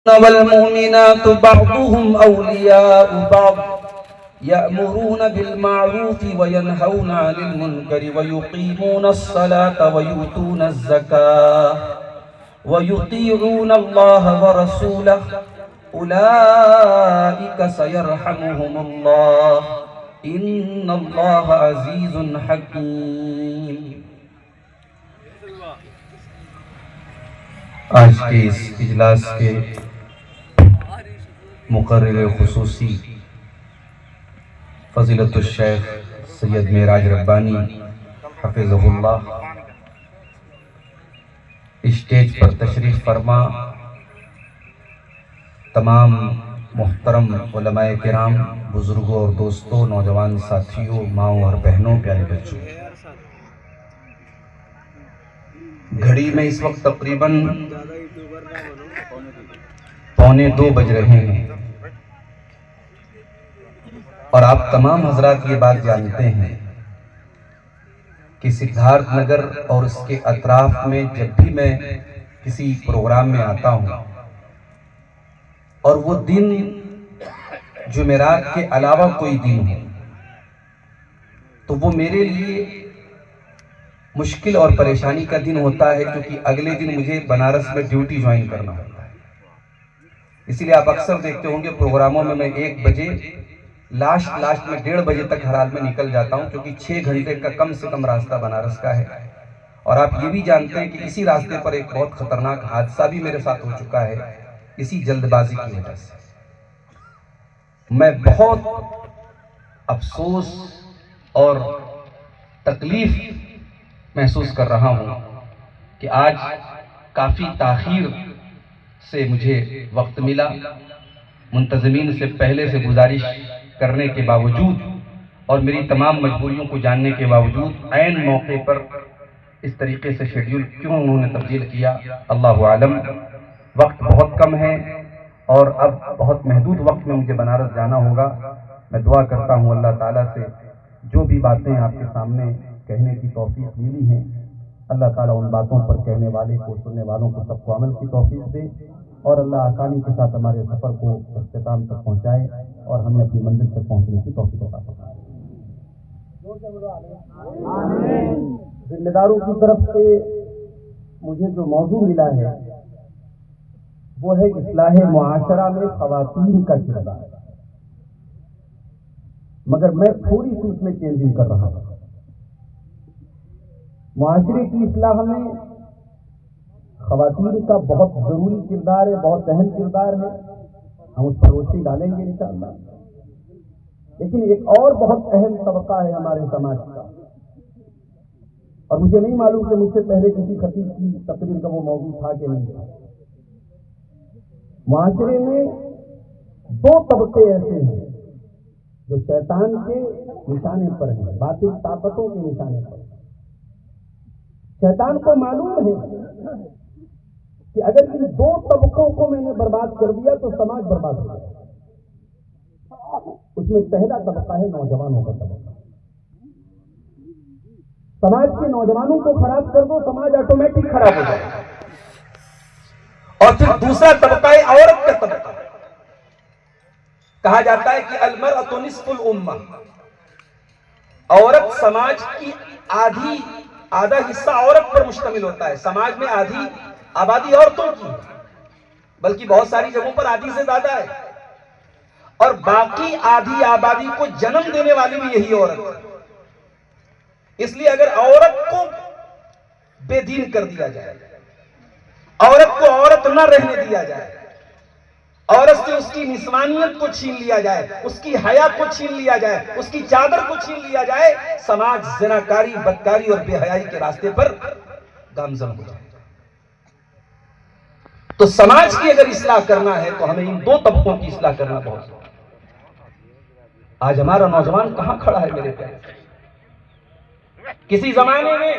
والمؤمنات بعضهم أولياء بعض يأمرون بالمعروف وينهون عن المنكر ويقيمون الصلاة ويؤتون الزكاة ويطيعون الله ورسوله أولئك سيرحمهم الله إن الله عزيز حكيم۔ آج کے اس اجلاس کے مقرر خصوصی فضیلت الشیخ سید معراج ربانی حفظہ اللہ اسٹیج پر تشریف فرما، تمام محترم علماء کرام، بزرگوں اور دوستوں، نوجوان ساتھیوں، ماؤں اور بہنوں، پیارے بچوں، گھڑی میں اس وقت تقریباً 1:45 بج رہے ہیں، اور آپ تمام حضرات یہ بات جانتے ہیں کہ سدھارتھ نگر اور اس کے اطراف میں جب بھی میں کسی پروگرام میں آتا ہوں اور وہ دن جمعرات کے علاوہ کوئی دن ہو تو وہ میرے لیے مشکل اور پریشانی کا دن ہوتا ہے، کیونکہ اگلے دن مجھے بنارس میں ڈیوٹی جوائن کرنا ہوتا ہے۔ اسی لیے آپ اکثر دیکھتے ہوں گے پروگراموں میں 1 بجے لاسٹ میں 1:30 بجے تک ہر حال میں نکل جاتا ہوں، کیونکہ 6 گھنٹے کا کم سے کم راستہ بنارس کا ہے۔ اور آپ یہ بھی جانتے ہیں کہ اسی راستے پر ایک بہت خطرناک حادثہ بھی میرے ساتھ ہو چکا ہے، اسی جلد بازی کی وجہ سے۔ میں بہت افسوس اور تکلیف محسوس کر رہا ہوں کہ آج کافی تاخیر سے مجھے وقت ملا، منتظمین سے پہلے سے گزارش کرنے کے باوجود اور میری تمام مجبوریوں کو جاننے کے باوجود عین موقع پر اس طریقے سے شیڈیول کیوں انہوں نے تبدیل کیا، اللہ عالم۔ وقت بہت کم ہے اور اب بہت محدود وقت میں مجھے بنارس جانا ہوگا۔ میں دعا کرتا ہوں اللہ تعالیٰ سے جو بھی باتیں آپ کے سامنے کہنے کی توفیق ملی ہیں، اللہ تعالیٰ ان باتوں پر کہنے والے کو، سننے والوں کو، سب کو عمل کی توفیق دے، اور اللہ آسانی کے ساتھ ہمارے سفر کو اختتام تک پہنچائے اور ہمیں اپنی منزل تک پہنچنے کی توفیق عطا فرمائے۔ ذمہ داروں کی طرف سے مجھے جو موضوع ملا ہے وہ ہے اصلاح معاشرہ میں خواتین کا کردار، مگر میں تھوڑی سی اس میں چینجنگ کر رہا ہوں۔ معاشرے کی اصلاح میں خواتین کا بہت ضروری کردار ہے، بہت اہم کردار ہے، ہم اس پر روشنی ڈالیں گے انشاءاللہ۔ لیکن ایک اور بہت اہم طبقہ ہے ہمارے سماج کا، اور مجھے نہیں معلوم کہ مجھ سے پہلے کسی خطیب کی تقریر کا وہ موضوع تھا کہ نہیں تھا۔ معاشرے میں 2 طبقے ایسے ہیں جو شیطان کے نشانے پر ہیں، باطل طاقتوں کے نشانے پر ہیں۔ شیطان کو معلوم ہے کہ اگر ان 2 طبقوں کو میں نے برباد کر دیا تو سماج برباد ہو جائے گا۔ اس میں پہلا طبقہ ہے نوجوانوں کا طبقہ۔ سماج کے نوجوانوں کو خراب کر دو، سماج آٹومیٹک خراب ہو جائے گا۔ اور پھر دوسرا طبقہ ہے عورت کا طبقہ۔ کہا جاتا ہے کہ المرأۃ نصف الامہ، عورت سماج کی آدھا حصہ عورت پر مشتمل ہوتا ہے۔ سماج میں آدھی آبادی عورتوں کی، بلکہ بہت ساری جگہوں پر آدھی سے زیادہ ہے، اور باقی آدھی آبادی کو جنم دینے والی بھی یہی عورت ہے۔ اس لیے اگر عورت کو بے دین کر دیا جائے، عورت کو عورت نہ رہنے دیا جائے، عورت سے اس کی نسوانیت کو چھین لیا جائے، اس کی حیا کو چھین لیا جائے، اس کی چادر کو چھین لیا جائے، سماج زناکاری، بدکاری اور بے حیائی کے راستے پر گامزن ہو جائے۔ تو سماج کی اگر اصلاح کرنا ہے تو ہمیں ان 2 طبقوں کی اصلاح کرنا بہت ضروری ہے۔ آج ہمارا نوجوان کہاں کھڑا ہے میرے پیارے؟ کسی زمانے میں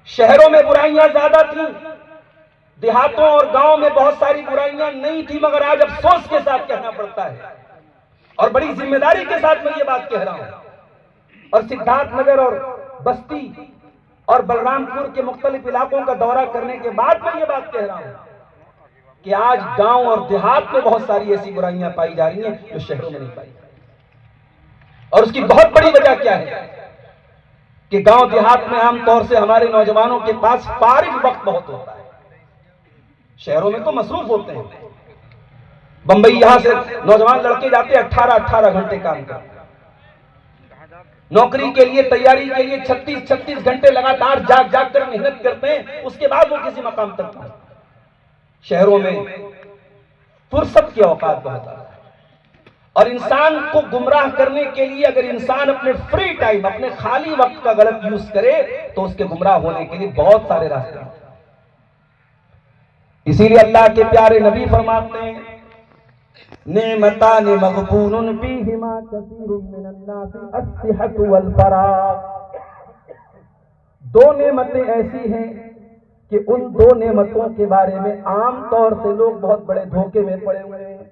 شہروں میں برائیاں زیادہ تھیں، دیہاتوں اور گاؤں میں بہت ساری برائیاں نہیں تھی، مگر آج افسوس کے ساتھ کہنا پڑتا ہے اور بڑی ذمہ داری کے ساتھ میں یہ بات کہہ رہا ہوں، اور سدھارتھ نگر اور بستی اور بلرام پور کے مختلف علاقوں کا دورہ کرنے کے بعد میں یہ بات کہہ رہا ہوں کہ آج گاؤں اور دیہات میں بہت ساری ایسی برائیاں پائی جا رہی ہیں جو شہروں میں نہیں پائی جا رہی، اور اس کی بہت بڑی وجہ کیا ہے کہ گاؤں دیہات میں عام طور سے ہمارے نوجوانوں کے پاس فارغ وقت بہت ہوتا ہے، شہروں میں تو مصروف ہوتے ہیں۔ بمبئی یہاں سے نوجوان لڑکے جاتے ہیں 18 گھنٹے کام کرتے ہیں، نوکری کے لیے تیاری کے لیے 36 گھنٹے لگاتار جاگ کر محنت کرتے ہیں، اس کے بعد وہ کسی مقام تک پہنچتے ہیں۔ شہروں میں فرصت کے اوقات بہت آتا ہے، اور انسان کو گمراہ کرنے کے لیے اگر انسان اپنے فری ٹائم، اپنے خالی وقت کا غلط یوز کرے تو اس کے گمراہ ہونے کے لیے بہت سارے راستے ہیں۔ اسی لیے اللہ کے پیارے نبی فرماتے ہیں نعمتان مغبون فیہما کثیر من الناس الصحۃ والفراغ، دو نعمتیں ایسی ہیں کہ ان دو نعمتوں کے بارے میں عام طور سے لوگ بہت بڑے دھوکے میں پڑے ہوئے ہیں۔